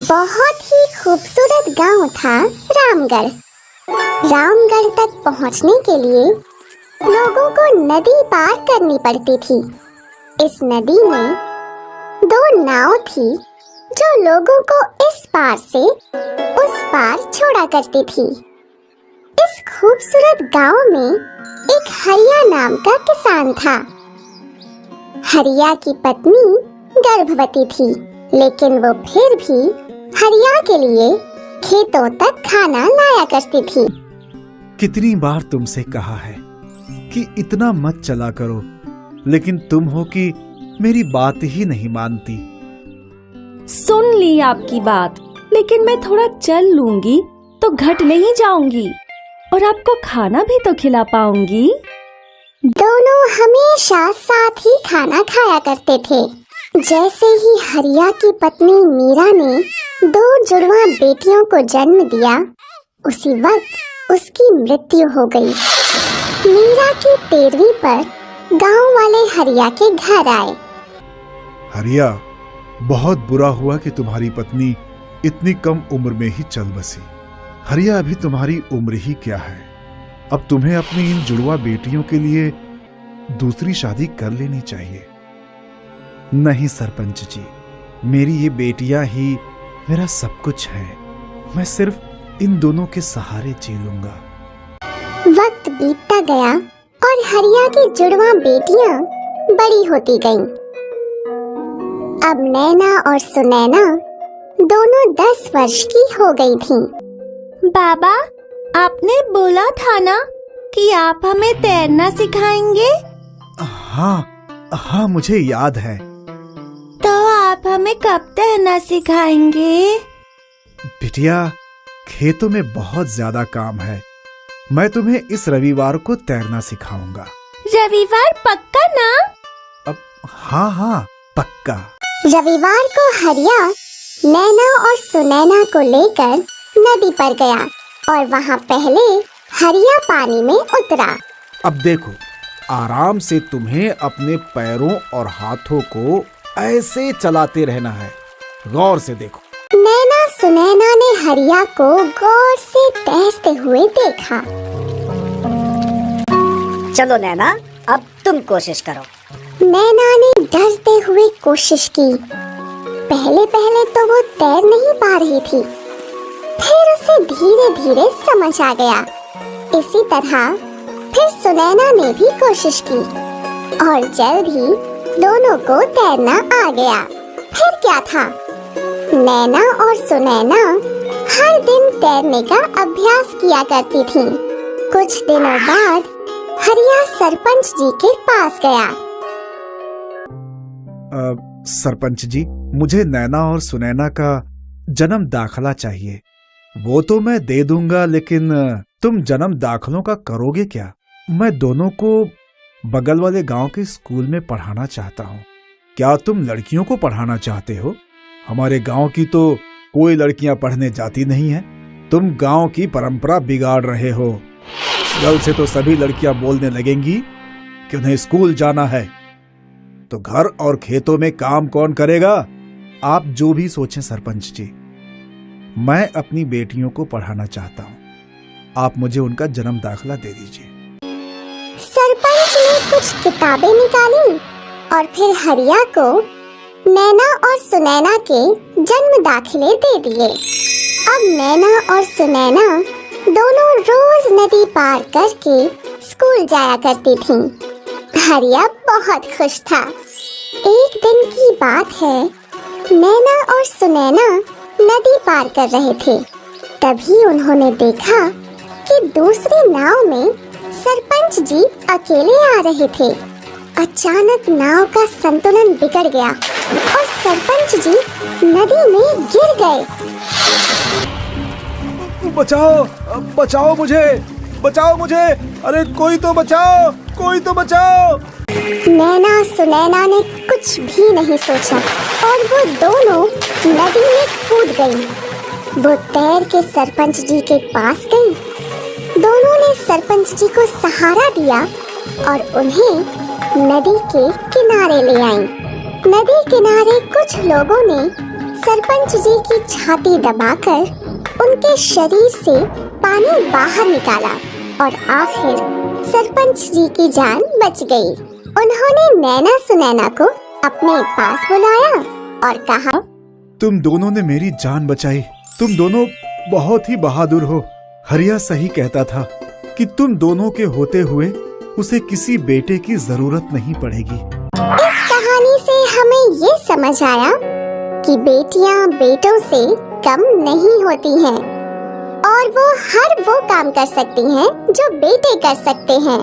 बहुत ही खूबसूरत गांव था रामगढ़। रामगढ़ तक पहुंचने के लिए लोगों को नदी पार करनी पड़ती थी। इस नदी में 2 नाव थी जो लोगों को इस पार से उस पार छोड़ा करती थी। इस खूबसूरत गांव में एक हरिया नाम का किसान था। हरिया की पत्नी गर्भवती थी, लेकिन वो फिर भी हरिया के लिए खेतों तक खाना लाया करती थी। कितनी बार तुमसे कहा है कि इतना मत चला करो, लेकिन तुम हो कि मेरी बात ही नहीं मानती। सुन ली आपकी बात, लेकिन मैं थोड़ा चल लूंगी तो घट नहीं जाऊंगी और आपको खाना भी तो खिला पाऊंगी। दोनों हमेशा साथ ही खाना खाया करते थे। जैसे ही हरिया की पत्नी मीरा ने 2 जुड़वा बेटियों को जन्म दिया, उसी वक्त उसकी मृत्यु हो गई। मीरा की 13वीं पर गांव वाले हरिया के घर आए। हरिया, बहुत बुरा हुआ कि तुम्हारी पत्नी इतनी कम उम्र में ही चल बसी। हरिया, अभी तुम्हारी उम्र ही क्या है। अब तुम्हें अपनी इन जुड़वा बेटियों के लिए दूसरी शादी कर लेनी चाहिए। नहीं सरपंच जी, मेरी ये बेटियां ही मेरा सब कुछ है। मैं सिर्फ इन दोनों के सहारे जी लूंगा। वक्त बीतता गया और हरिया की जुड़वा बेटियां बड़ी होती गईं। अब नैना और सुनैना दोनों 10 वर्ष की हो गई थीं। बाबा, आपने बोला था ना कि आप हमें तैरना सिखाएंगे? हाँ, मुझे याद है। तो आप हमें कब तैरना सिखाएंगे? बिटिया, खेतों में बहुत ज्यादा काम है। मैं तुम्हें इस रविवार को तैरना सिखाऊंगा। रविवार पक्का ना? अब हाँ, पक्का। रविवार को हरिया नैना और सुनैना को लेकर नदी पर गया और वहाँ पहले हरिया पानी में उतरा। अब देखो, आराम से तुम्हें अपने पैरों और हाथों को ऐसे चलाते रहना है। गौर से देखो। नैना सुनैना ने हरिया को गौर से तैरते हुए देखा। चलो नैना, अब तुम कोशिश करो। नैना ने डरते हुए कोशिश की। पहले तो वो तैर नहीं पा रही थी, फिर उसे धीरे धीरे समझ आ गया। इसी तरह फिर सुनैना ने भी कोशिश की और जल्द ही दोनों को तैरना आ गया। फिर क्या था, नैना और सुनैना हर दिन तैरने का अभ्यास किया करती थीं। कुछ दिनों बाद हरिया सरपंच जी के पास गया। सरपंच जी, मुझे नैना और सुनैना का जन्म दाखला चाहिए। वो तो मैं दे दूंगा, लेकिन तुम जन्म दाखलों का करोगे क्या? मैं दोनों को बगल वाले गांव के स्कूल में पढ़ाना चाहता हूँ। क्या तुम लड़कियों को पढ़ाना चाहते हो? हमारे गांव की तो कोई लड़कियां पढ़ने जाती नहीं है। तुम गांव की परंपरा बिगाड़ रहे हो। कल से तो सभी लड़कियां बोलने लगेंगी कि उन्हें स्कूल जाना है। तो घर और खेतों में काम कौन करेगा? आप जो भी सोचें सरपंच जी, मैं अपनी बेटियों को पढ़ाना चाहता हूँ। आप मुझे उनका जन्म दाखला दे दीजिए। सरपंच ने कुछ किताबें निकाली और फिर हरिया को नैना और सुनैना के जन्म दाखिले दे दिए। अब नैना और सुनैना दोनों रोज नदी पार करके स्कूल जाया करती थीं। हरिया बहुत खुश था। एक दिन की बात है, नैना और सुनैना नदी पार कर रहे थे। तभी उन्होंने देखा कि दूसरी नाव में सरपंच जी अकेले आ रहे थे। अचानक नाव का संतुलन बिगड़ गया और सरपंच जी नदी में गिर गए। बचाओ मुझे! अरे कोई तो बचाओ! नैना सुनैना ने कुछ भी नहीं सोचा और वो दोनों नदी में कूद गईं। वो तैर के सरपंच जी के पास गईं। दोनों ने सरपंच जी को सहारा दिया और उन्हें नदी के किनारे ले आईं। नदी किनारे कुछ लोगों ने सरपंच जी की छाती दबाकर उनके शरीर से पानी बाहर निकाला और आखिर सरपंच जी की जान बच गई। उन्होंने नैना सुनैना को अपने पास बुलाया और कहा, तुम दोनों ने मेरी जान बचाई। तुम दोनों बहुत ही बहादुर हो। हरिया सही कहता था कि तुम दोनों के होते हुए उसे किसी बेटे की जरूरत नहीं पड़ेगी। इस कहानी से हमें ये समझ आया कि बेटियां बेटों से कम नहीं होती हैं और वो हर वो काम कर सकती हैं जो बेटे कर सकते हैं।